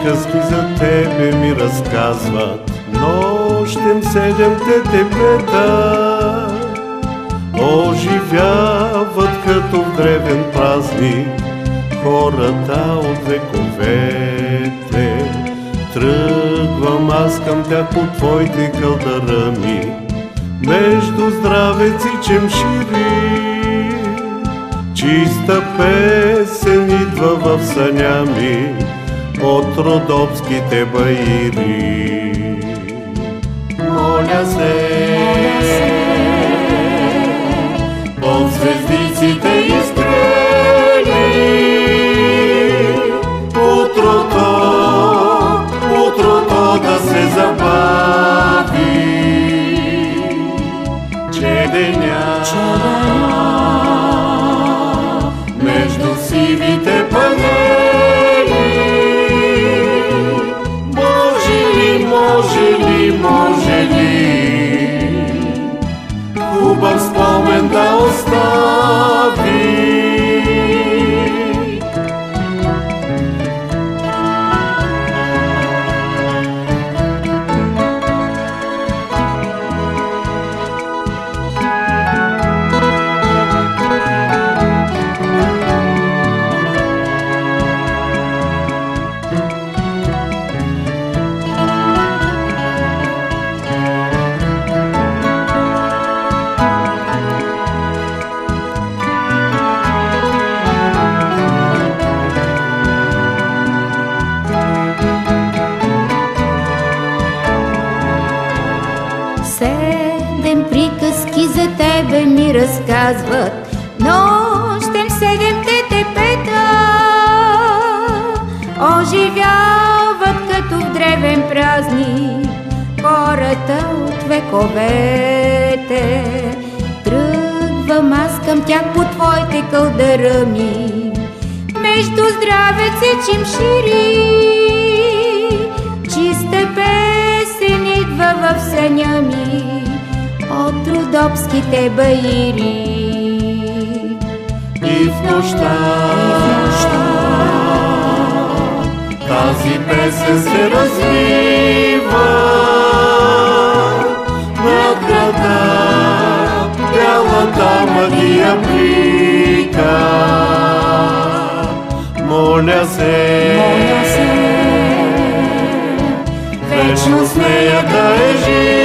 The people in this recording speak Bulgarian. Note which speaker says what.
Speaker 1: приказки за тебе ми разказват нощем седемте депета. Оживяват като в древен празник хората от вековете. Тръгвам аз към тях по твоите кълдарами, между здравеци чемшири. Чиста песен идва в съня ми от родопските баири. Моля се, под звездиците изгрели, утрото да се забави, че деня между сивите панели. Може ли хубав спомен да остави?
Speaker 2: Седем приказки за тебе ми разказват нощем седемте депета. Оживяват като в древен празник хората от вековете. Тръгвам аз към тях по твоите кълдарами, между здравеци чимшири. Чиста песен идва в съня ми от родопските баири.
Speaker 1: И в нощта тази песен се развива над града, бялата магия блика. Моля се, вечно с нея да е жива.